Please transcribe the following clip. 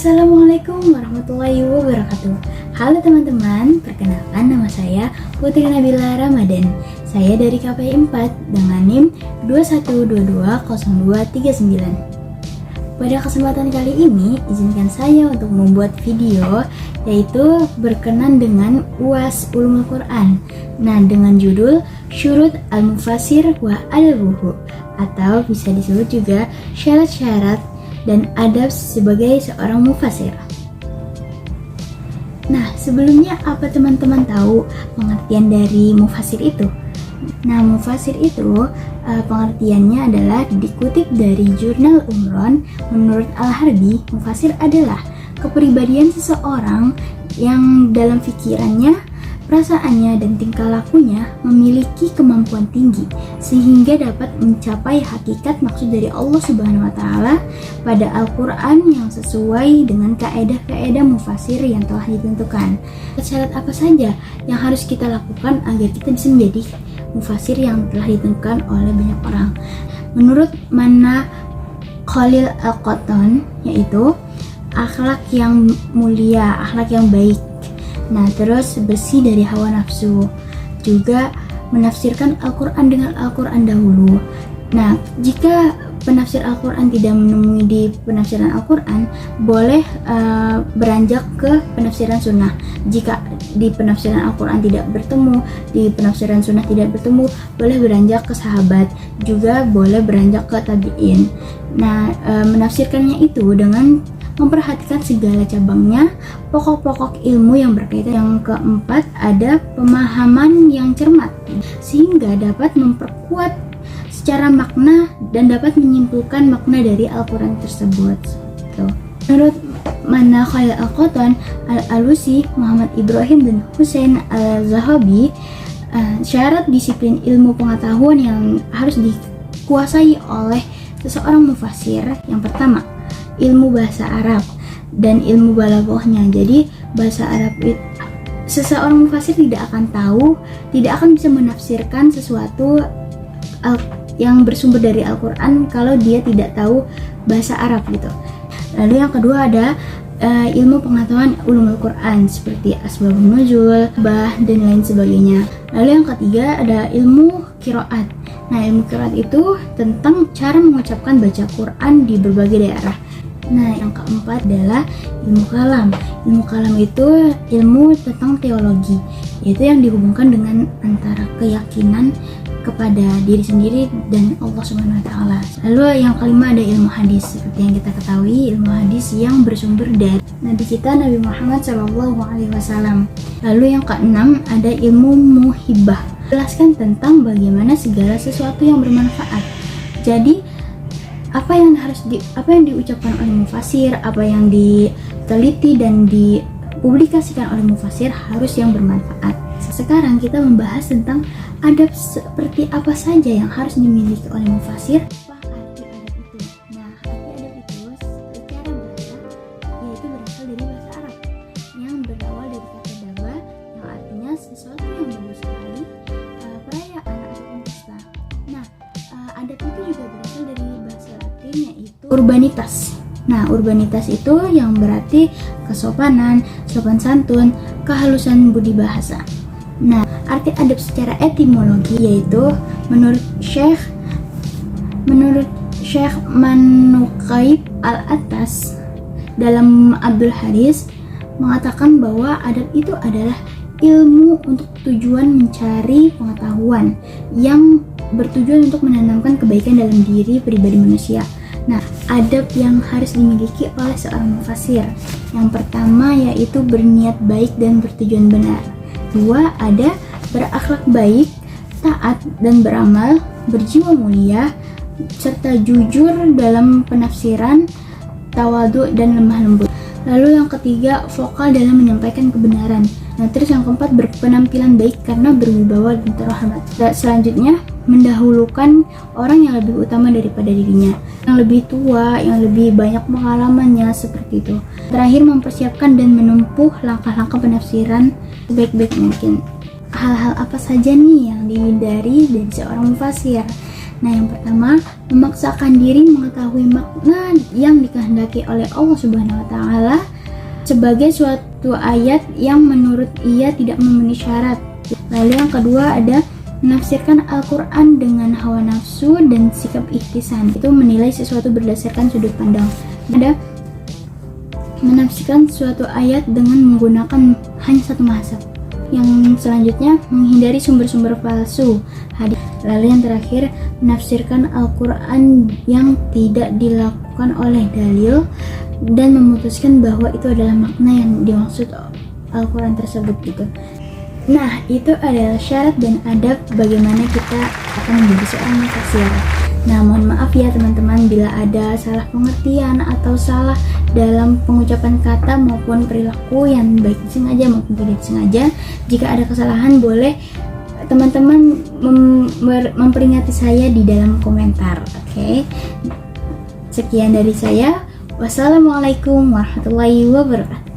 Assalamualaikum warahmatullahi wabarakatuh. Halo teman-teman, perkenalkan nama saya Putri Nabila Ramadan. Saya dari KPI 4 dengan NIM 21220239. Pada kesempatan kali ini, izinkan saya untuk membuat video yaitu berkenan dengan UAS Ulumul Quran. Nah, dengan judul Syurut Al-Mufassir wa Adabuhu, atau bisa disebut juga syarat-syarat dan adab sebagai seorang mufasir. Nah, sebelumnya apa teman-teman tahu pengertian dari mufasir itu? Nah, mufasir itu pengertiannya adalah dikutip dari jurnal Umron. Menurut Al-Harbi, mufasir adalah kepribadian seseorang yang dalam pikirannya, perasaannya, dan tingkah lakunya memiliki kemampuan tinggi sehingga dapat mencapai hakikat maksud dari Allah Subhanahu wa Ta'ala pada Al-Quran yang sesuai dengan kaedah-kaedah mufasir yang telah ditentukan. Syarat apa saja yang harus kita lakukan agar kita bisa menjadi mufasir yang telah ditentukan oleh banyak orang? Menurut Mana Khalil Al-Qattan, yaitu akhlak yang mulia, akhlak yang baik. Nah, terus bersih dari hawa nafsu. Juga menafsirkan Al-Quran dengan Al-Quran dahulu. Nah, jika penafsir Al-Quran tidak menemui di penafsiran Al-Quran, boleh beranjak ke penafsiran sunnah. Jika di penafsiran Al-Quran tidak bertemu, di penafsiran sunnah tidak bertemu, boleh beranjak ke sahabat. Juga boleh beranjak ke tabi'in. Nah, menafsirkannya itu dengan memperhatikan segala cabangnya, pokok-pokok ilmu yang berkaitan. Yang keempat, ada pemahaman yang cermat sehingga dapat memperkuat secara makna dan dapat menyimpulkan makna dari Al-Quran tersebut. Menurut Mana Khalil Al-Qattan, Al-Alusi, Muhammad Ibrahim, dan Husain Al-Zahabi, syarat disiplin ilmu pengetahuan yang harus dikuasai oleh seseorang mufasir. Yang pertama, ilmu bahasa Arab dan ilmu balaghahnya. Jadi bahasa Arab itu, seseorang mufasir tidak akan tahu, tidak akan bisa menafsirkan sesuatu yang bersumber dari Al-Quran kalau dia tidak tahu bahasa Arab gitu. Lalu yang kedua ada ilmu pengetahuan ulumul Quran seperti asbabun nuzul, dan lain sebagainya. Lalu yang ketiga ada ilmu qiraat. Nah, ilmu qiraat itu tentang cara mengucapkan baca Quran di berbagai daerah. Nah, yang keempat adalah ilmu kalam. Ilmu kalam itu ilmu tentang teologi, yaitu yang dihubungkan dengan antara keyakinan kepada diri sendiri dan Allah Subhanahu wa Ta'ala. Lalu yang kelima ada ilmu hadis. Seperti yang kita ketahui, ilmu hadis yang bersumber dari Nabi kita Nabi Muhammad SAW. Lalu yang keenam ada ilmu muhibah. Jelaskan tentang bagaimana segala sesuatu yang bermanfaat. Jadi apa yang diucapkan oleh mufasir, apa yang diteliti dan dipublikasikan oleh mufasir harus yang bermanfaat. Sekarang kita membahas tentang adab seperti apa saja yang harus dimiliki oleh mufasir. Apa arti adab itu? Nah, arti adab itu secara bahasa yaitu berasal dari bahasa Arab yang berawal dari kata daba yang artinya sesuatu yang bagus sekali, perayaan ataupun pesta. Nah, adab itu juga berasal dari bahasa Latin yaitu urbanitas. Nah, urbanitas itu yang berarti kesopanan, sopan santun, kehalusan budi bahasa. Nah, arti adab secara etimologi yaitu menurut Syekh Manukaib Al-Atas dalam Abdul Haris mengatakan bahwa adab itu adalah ilmu untuk tujuan mencari pengetahuan yang bertujuan untuk menanamkan kebaikan dalam diri pribadi manusia. Nah, adab yang harus dimiliki oleh seorang mufasir, yang pertama yaitu berniat baik dan bertujuan benar. Dua, ada berakhlak baik, taat dan beramal, berjiwa mulia, serta jujur dalam penafsiran, tawadhu dan lemah lembut. Lalu yang ketiga, vokal dalam menyampaikan kebenaran. Nah, terus yang keempat, berpenampilan baik karena berwibawa dan terhormat. Dan selanjutnya, mendahulukan orang yang lebih utama daripada dirinya, yang lebih tua, yang lebih banyak pengalamannya, seperti itu. Terakhir, mempersiapkan dan menempuh langkah-langkah penafsiran sebaik-baik mungkin. Hal-hal apa saja nih yang dihindari dari seorang mufasir? Nah, yang pertama, memaksakan diri mengetahui makna yang dikehendaki oleh Allah Subhanahu wa taala sebagai suatu ayat yang menurut ia tidak memenuhi syarat. Lalu yang kedua ada menafsirkan Al-Quran dengan hawa nafsu dan sikap ihtisan, itu menilai sesuatu berdasarkan sudut pandang. Ada menafsirkan suatu ayat dengan menggunakan hanya satu mazhab. Yang selanjutnya menghindari sumber-sumber palsu hadis. Lalu yang terakhir menafsirkan Al-Quran yang tidak dilakukan oleh dalil dan memutuskan bahwa itu adalah makna yang dimaksud Al-Quran tersebut gitu. Nah, itu adalah syarat dan adab bagaimana kita akan menjadi seorang mufasir. Nah, mohon maaf ya teman-teman bila ada salah pengertian atau salah dalam pengucapan kata maupun perilaku yang baik disengaja maupun tidak disengaja. Jika ada kesalahan boleh teman-teman memperingati saya di dalam komentar. Oke. Sekian dari saya. Wassalamualaikum warahmatullahi wabarakatuh.